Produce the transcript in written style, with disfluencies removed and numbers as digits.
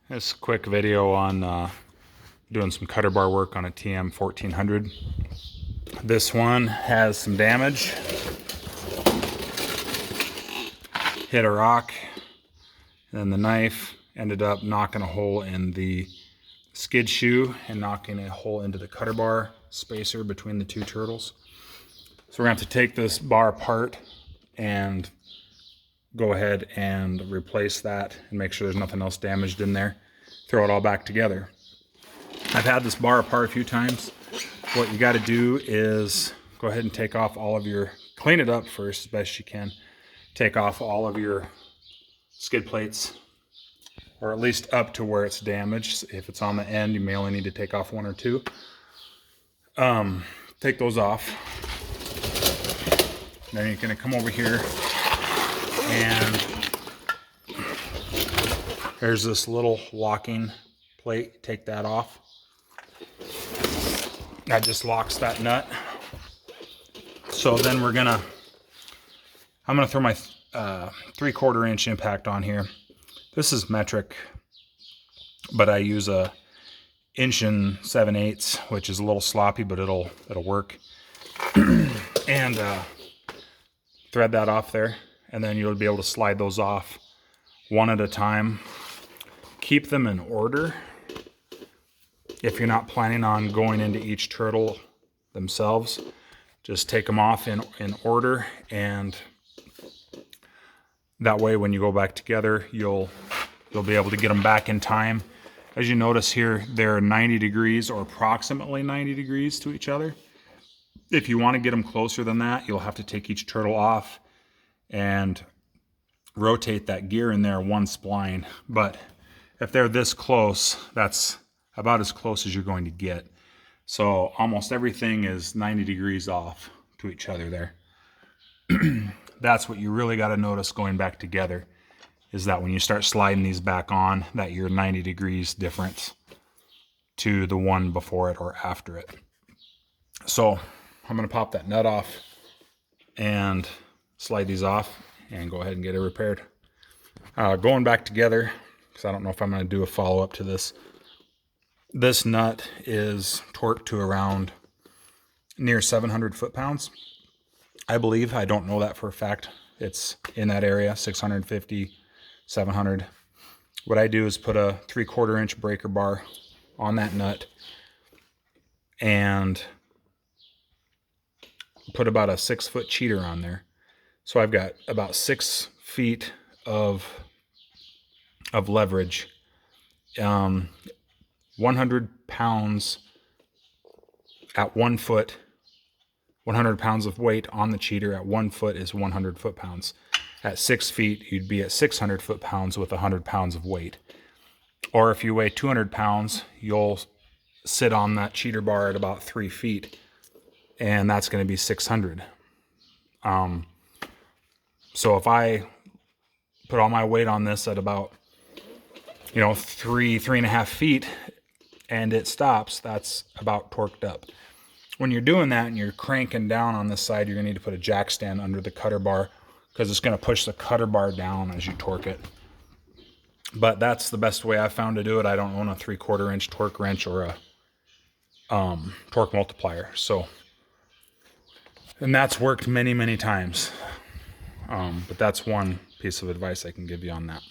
This quick video on doing some cutter bar work on a tm1400. This one has some damage. Hit a rock, and then the knife ended up knocking a hole in the skid shoe and knocking a hole into the cutter bar spacer between the two turtles. So we're going to have to take this bar apart and go ahead and replace that and make sure there's nothing else damaged in there. Throw it all back together. I've had this bar apart a few times. What you got to do is go ahead and take off all of your, clean it up first as best you can. Take off all of your skid plates, or at least up to where it's damaged. If it's on the end, you may only need to take off one or two. Take those off. Then you're going to come over here and there's this little locking plate. Take that off. That just locks that nut. So then I'm gonna throw my 3/4 inch impact on here. This is metric, but I use a 1 7/8, which is a little sloppy, but it'll work. And thread that off there, and then you'll be able to slide those off one at a time. Keep them in order. If you're not planning on going into each turtle themselves, just take them off in order, and that way when you go back together, you'll be able to get them back in time. As you notice here, they're 90 degrees or approximately 90 degrees to each other. If you want to get them closer than that, you'll have to take each turtle off and rotate that gear in there one spline. But if they're this close, that's about as close as you're going to get. So almost everything is 90 degrees off to each other there. That's what you really got to notice going back together, is that when you start sliding these back on, that you're 90 degrees difference to the one before it or after it. So I'm going to pop that nut off and slide these off and go ahead and get it repaired. Going back together, because I don't know if I'm going to do a follow-up to this. This nut is torqued to around near 700 foot-pounds. I believe, I don't know that for a fact. It's in that area, 650, 700. What I do is put a 3/4 inch breaker bar on that nut and put about a 6-foot cheater on there. So I've got about 6 feet of leverage. 100 pounds at 1 foot, 100 pounds of weight on the cheater at 1 foot is 100 foot-pounds. At 6 feet, you'd be at 600 foot-pounds with 100 pounds of weight. Or if you weigh 200 pounds, you'll sit on that cheater bar at about 3 feet, and that's going to be 600. So if I put all my weight on this at about, 3.5 feet, and it stops, that's about torqued up. When you're doing that and you're cranking down on this side, you're going to need to put a jack stand under the cutter bar, because it's going to push the cutter bar down as you torque it. But that's the best way I found to do it. I don't own a 3/4 inch torque wrench or a torque multiplier. And that's worked many, many times. But that's one piece of advice I can give you on that.